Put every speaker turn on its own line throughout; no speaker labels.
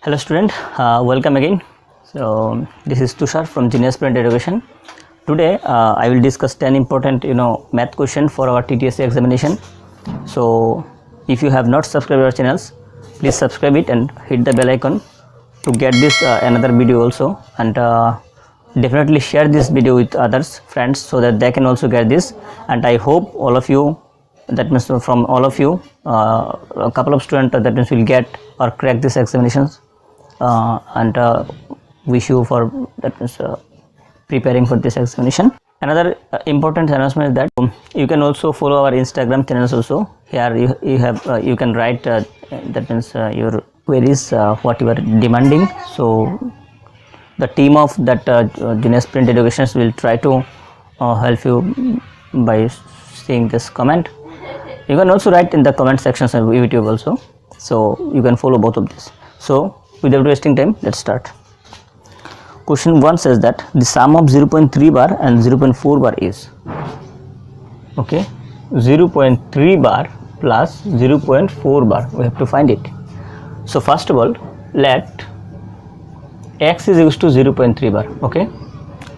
Hello student, welcome again. So this is Tushar from Genius Parent Education. Today I will discuss 10 important math question for our TTSC examination. So if you have not subscribed our channels, please subscribe it and hit the bell icon to get this another video also, and definitely share this video with others friends so that they can also get this. And I hope all of you, that means from all of you, a couple of students that means will get or crack these examinations, and wish you for that means preparing for this examination. Another important announcement is that you can also follow our Instagram channels also. Here you have you can write that means your queries, what you are demanding. So the team of that Genius Parent Education will try to help you by seeing this comment. You can also write in the comment sections of YouTube also, so you can follow both of these. So without wasting time, let's start. Question 1 says that the sum of 0.3 bar and 0.4 bar is, okay, 0.3 bar plus 0.4 bar. We have to find it. So first of all, let x is equals to 0.3 bar. Okay,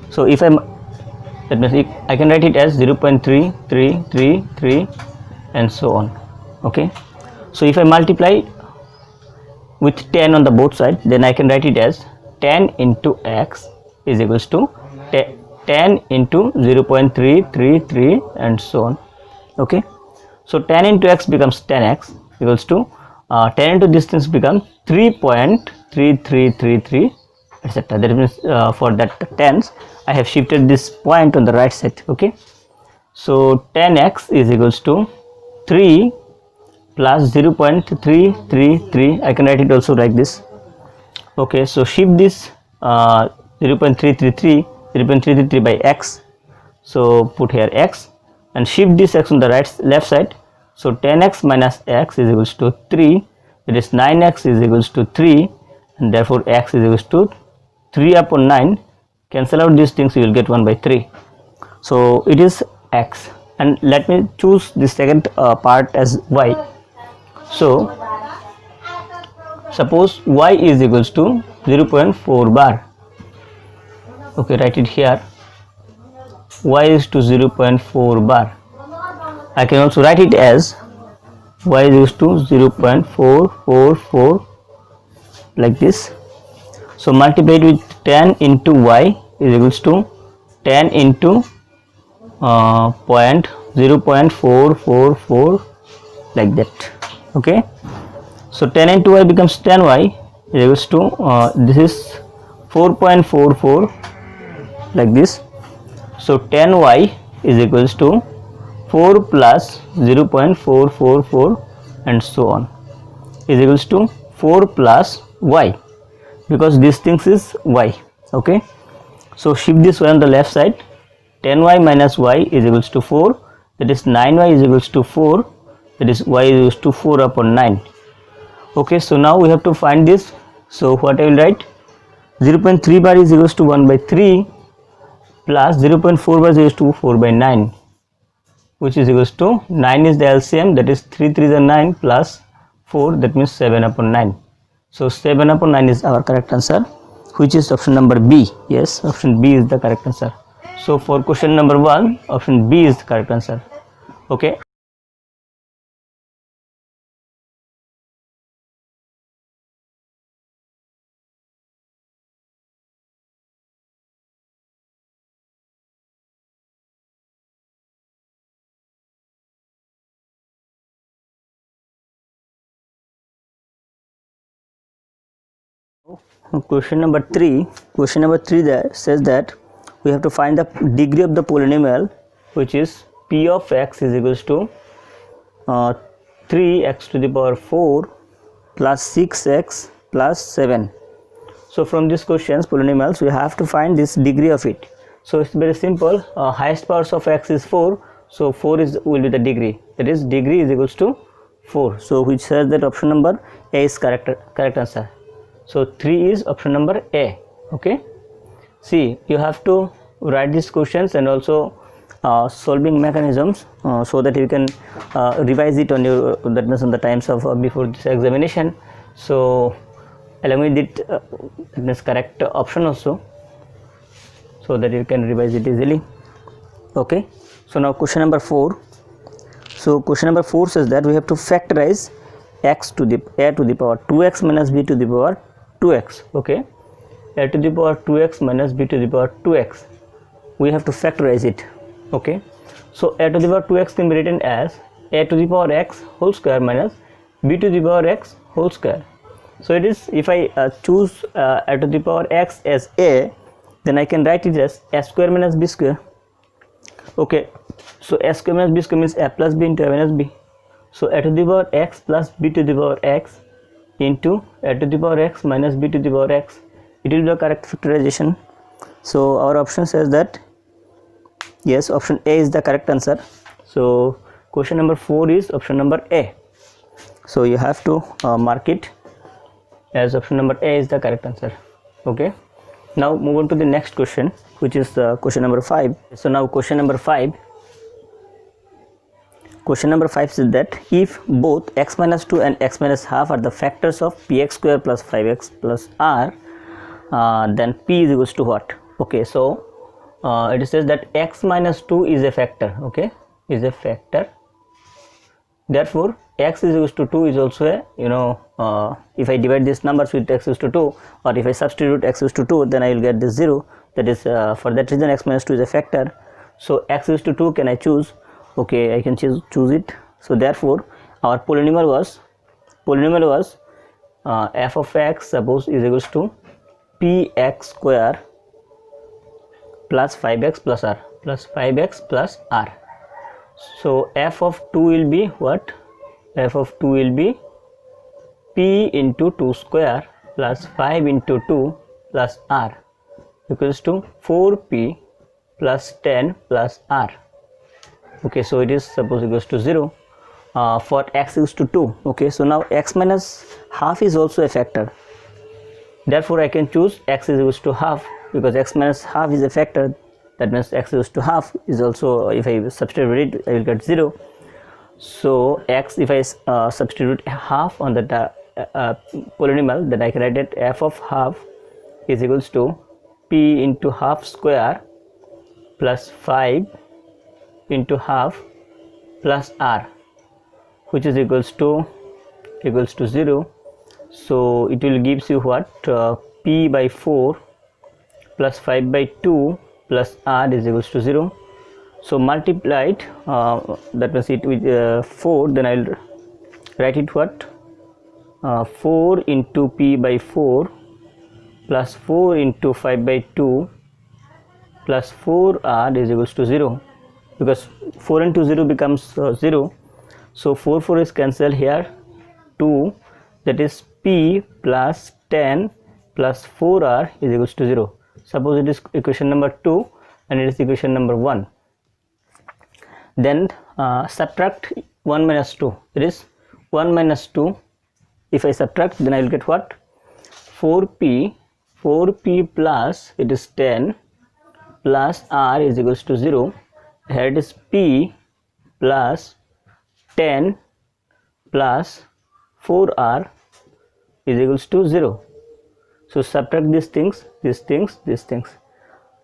so if that means I can write it as 0.3333 and so on. Okay, so if I multiply with 10 on the both sides, then I can write it as 10 into x is equals to 10 into 0.333 and so on. Okay, so 10 into x becomes 10x equals to 10 into this things become 3.3333, etc. That means for that tens I have shifted this point on the right side. Okay, so 10x is equals to 3 plus 0.333. I can write it also like this. Okay, so shift this 0.333 by x, so put here x and shift this x on the left side. So 10x minus x is equals to 3, that is 9x is equals to 3, and therefore x is equals to 3 upon 9. Cancel out these things, you will get 1 by 3. So it is x, and let me choose the second part as y. So suppose y is equals to 0.4 bar. Okay, write it here, y is to 0.4 bar. I can also write it as y is equals to 0.444 like this. So multiply it with 10 into y is equals to 10 into 0.444 like that. Okay, so 10 into y becomes 10y is equals to this is 4.44 like this. So 10y is equals to 4 plus 0.444 and so on is equals to 4 plus y, because this things is y. Okay, so shift this y on the left side. 10y minus y is equals to 4, that is 9y is equals to 4, that is y is equals to 4 upon 9. Okay, so now we have to find this. So what I will write, 0.3 bar is equals to 1 by 3 plus 0.4 bar is equals to 4 by 9, which is equals to 9 is the LCM, that is 3 3 is 9 plus 4, that means 7 upon 9. So 7 upon 9 is our correct answer, which is option number B. Yes, option B is the correct answer. So for question number 1, option B is the correct answer. Okay. Question number 3 there says that we have to find the degree of the polynomial, which is p of x is equals to 3x to the power 4 plus 6x plus 7. So from these questions polynomials, we have to find this degree of it. So it's very simple. Highest powers of x is 4, so 4 will be the degree, that is degree is equals to 4. So which says that option number A is correct answer. So 3 is option number A. Okay, see, you have to write these questions and also solving mechanisms so that you can revise it on your, that means on the times of before this examination. So along with it that means correct option also, so that you can revise it easily. Okay, so now question number 4. So question number 4 says that we have to factorize x to the a to the power 2x minus b to the power 2x. Okay, a to the power 2x minus b to the power 2x, we have to factorize it. Okay, so a to the power 2x can be written as a to the power x whole square minus b to the power x whole square. So it is, if I choose a to the power x as a, then I can write it as a square minus b square. Okay, so a square minus b square means a plus b into a minus b. So a to the power x plus b to the power x into a to the power x minus b to the power x, it will be the correct factorization. So our option says that yes, option A is the correct answer. So question number 4 is option number A. So you have to mark it as option number A is the correct answer. Okay, now move on to the next question, which is question number 5. So now question number 5. Question number 5 says that if both x minus 2 and x minus half are the factors of px square plus 5x plus r, then p is equals to what? Okay, so it says that x minus 2 is a factor. Okay, is a factor. Therefore x is equals to 2 is also a, if I divide these numbers with x is to 2, or if I substitute x is to 2, then I will get this 0. That is for that reason x minus 2 is a factor. So x is to 2 can I choose? Okay, I can choose it. So therefore our polynomial was f of x suppose is equals to px square plus 5x plus r plus 5x plus r. So f of 2 will be what? F of 2 will be p into 2 square plus 5 into 2 plus r equals to 4p plus 10 plus r. Okay, so it is suppose equals to 0 for x equals to 2. Okay, so now x minus half is also a factor. Therefore I can choose x is equals to half, because x minus half is a factor. That means x equals to half is also, if I substitute it, I will get 0. So x, if I substitute half on the polynomial, then I can write it f of half is equals to p into half square plus 5 into half plus r, which is equals to 0. So it will gives you what? P by 4 plus 5 by 2 plus r is equals to 0. So multiplied, that means it with 4, then I will write it what? 4 into p by 4 plus 4 into 5 by 2 plus 4r is equals to 0, because 4 into 0 becomes 0. So 4 is cancelled here, 2, that is p plus 10 plus 4r is equals to 0. Suppose it is equation number 2 and it is equation number 1. Then subtract 1 minus 2, it is 1 minus 2. If I subtract, then I will get what? 4p plus it is 10 plus r is equals to 0. Here it is p plus 10 plus 4r is equals to 0. So subtract these things.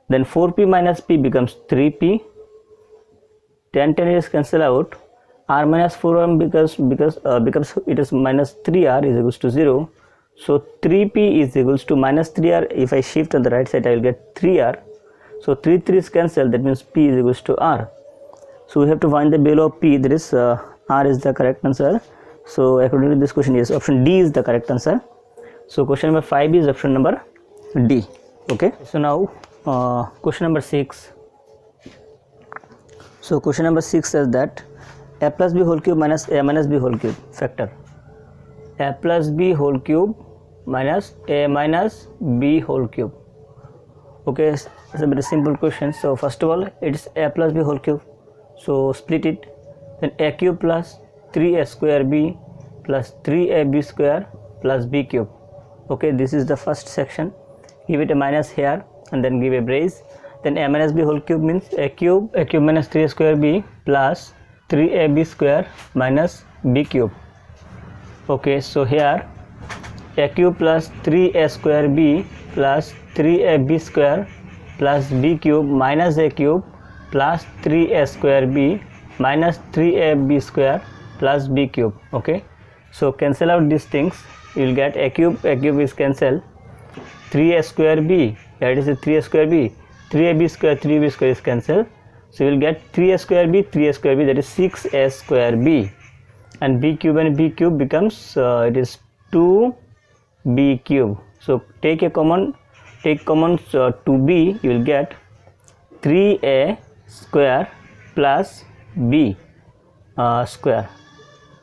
Then 4p minus p becomes 3p. 10 is cancelled out. R minus 4r because it is minus 3r is equals to 0. So 3p is equals to minus 3r. If I shift on the right side, I will get 3r. So 3 is cancelled. That means p is equals to r. So we have to find the value of p. There is r is the correct answer. So according to this question, yes, option D is the correct answer. So question number 5 is option number D. Okay. So now question number 6. So question number 6 says that a plus b whole cube minus a minus b whole cube factor. A plus b whole cube minus a minus b whole cube. Okay, it's a very simple question. So first of all, it's a plus b whole cube. So split it. Then a cube plus 3a square b plus 3ab square plus b cube. Okay, this is the first section. Give it a minus here and then give a brace. Then a minus b whole cube means a cube minus 3a square b plus 3ab square minus b cube. Okay, so here a cube plus 3a square b plus 3ab square plus b cube minus a cube plus 3a square b minus 3ab square plus b cube. Okay, so cancel out these things, you will get a cube is cancelled, 3a square b, that is a 3a square b, 3ab square is cancelled, so you will get 3a square b, that is 6a square b, and b cube becomes it is 2b cube. So take common 2b, you will get 3a square plus b square.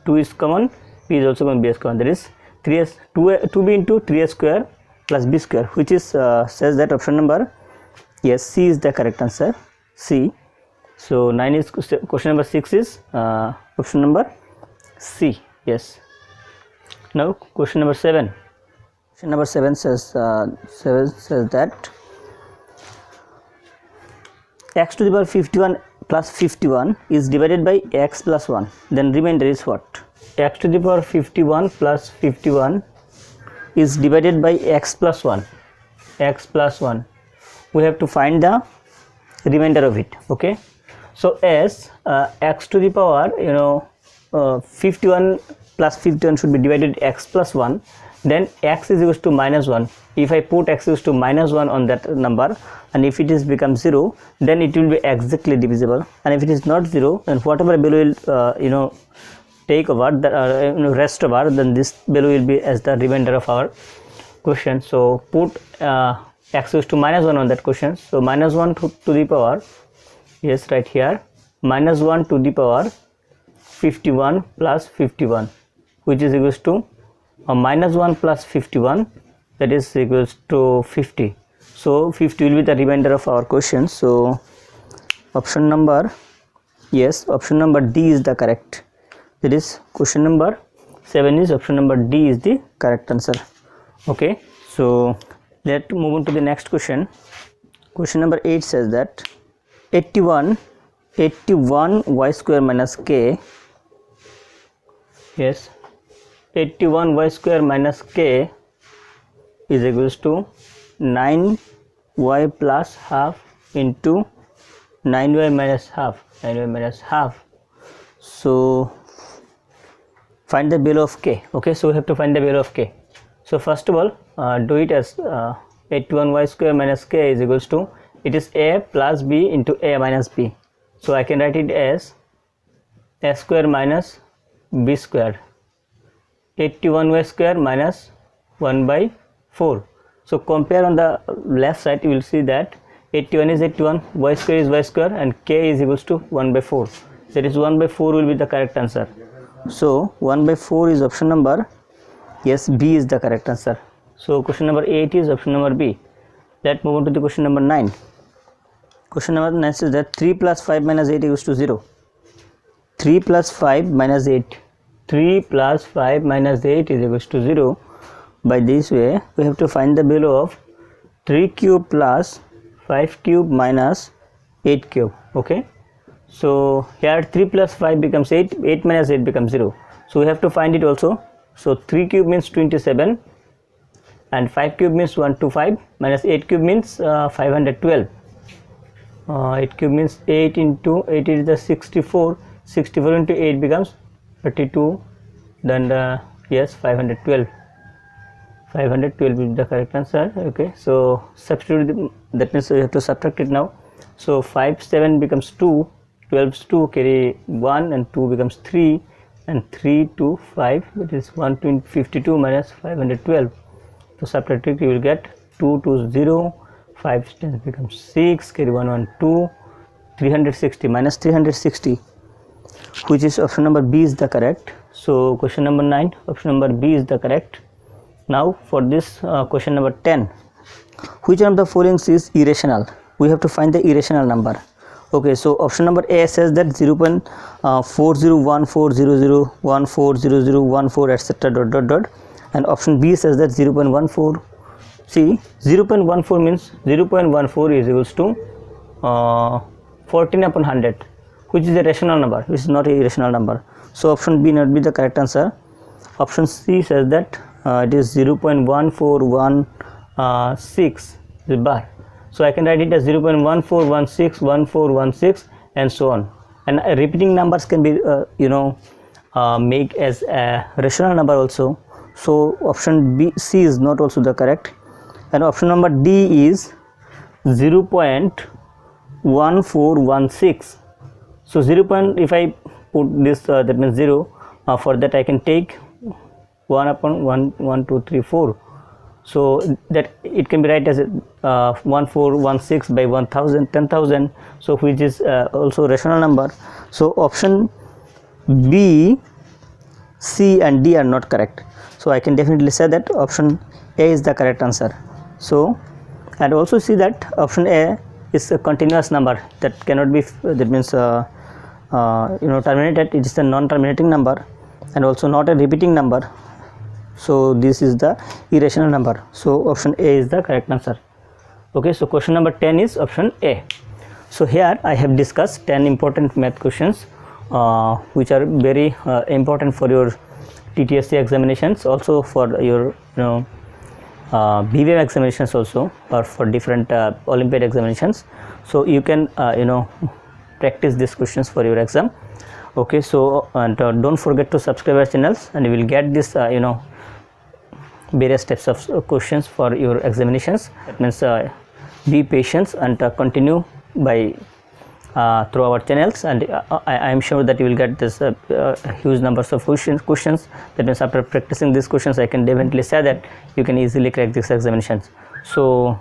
2 is common, b is also common, b square, that is 2b into 3a square plus b square, which is says that option number, yes, C is the correct answer, C. So 9 is question number 6 is option number C. Yes. Now question number 7. Question number 7 says that x to the power 51 plus 51 is divided by x plus 1. Then remainder is what? X to the power 51 plus 51 is divided by x plus 1. X plus 1. We have to find the remainder of it. Okay. So as x to the power 51 plus 51 should be divided x plus 1, then x is equals to minus 1. If I put x is equals to minus 1 on that number, and if it is becomes 0, then it will be exactly divisible, and if it is not 0, then whatever value will take over the rest over, then this value will be as the remainder of our question. So put x is to minus 1 on that question. So minus 1 to the power, yes, right here, minus 1 to the power 51 plus 51, which is equals to minus 1 plus 51, that is equals to 50. So 50 will be the remainder of our question. So option number, yes, option number D is the correct. That is question number 7 is option number D is the correct answer. Okay, so let's move on to the next question. Question number 8 says that 81 y square minus k, yes, 81 y square minus k is equals to 9y plus half into 9y minus half. So find the value of k. Okay, so we have to find the value of k. So first of all, do it as 81y square minus k is equals to, it is a plus b into a minus b. So I can write it as a square minus b square. 81y square minus 1 by 4. So compare on the left side, you will see that 81 is 81, y square is y square, and k is equals to 1 by 4. That is 1 by 4 will be the correct answer. So 1 by 4 is option number, yes, B is the correct answer. So question number 8 is option number B. Let's move on to the question number 9. Question number 9 says that 3 plus 5 minus 8 equals to 0. 3 plus 5 minus 8. 3 plus 5 minus 8 is equals to 0. By this way, we have to find the value of 3 cube plus 5 cube minus 8 cube. Okay. So here 3 plus 5 becomes 8, 8 minus 8 becomes 0. So we have to find it also. So 3 cube means 27, and 5 cube means 125, minus 8 cube means 512. 8 cube means 8 into 8 is the 64. 64 into 8 becomes 32. Then yes, 512. 512 is the correct answer. Okay, so substitute, that means we have to subtract it now. So 5 7 becomes 2, 12 is 2, carry 1, and 2 becomes 3, and 3 2 5, that is 152 minus 512. So subtract it, you will get 2 2 0, 5 10 becomes 6, carry 1 1 2, 360 minus 360, which is option number B is the correct. So question number 9, option number B is the correct. Now for this question number 10, which one of the following is irrational? We have to find the irrational number. Okay, so option number A says that 0.401400140014 etc. dot dot dot, and option B says that 0.14. See, 0.14 means 0.14 is equals to 14 upon 100, which is a rational number, which is not a irrational number. So option B not be the correct answer. Option C says that it is 0.1416 bar. So I can write it as 0.14161416 and so on. And repeating numbers can be make as a rational number also. So option B, C is not also the correct, and option number D is 0.1416. So 0. If I put this that means 0, for that I can take 1 upon 1 1 2 3 4. So that it can be write as 1416 by 1000 10,000, so which is also rational number. So option B, C and D are not correct. So I can definitely say that option A is the correct answer. So, and also see that option A is a continuous number that cannot be, that means terminated. It is a non-terminating number and also not a repeating number. So this is the irrational number. So option A is the correct answer. Okay, so question number 10 is option A. So here I have discussed 10 important math questions which are very important for your TTSC examinations, also for your BVM examinations also, or for different Olympiad examinations. So you can practice these questions for your exam. Okay, so and don't forget to subscribe our channels, and you will get this various types of questions for your examinations. That means be patient and continue by through our channels, and I am sure that you will get this huge numbers of questions. That means after practicing these questions, I can definitely say that you can easily crack these examinations. So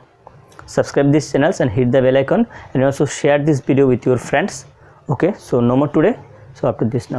subscribe these channels and hit the bell icon, and also share this video with your friends. Okay, so no more today. So after this now.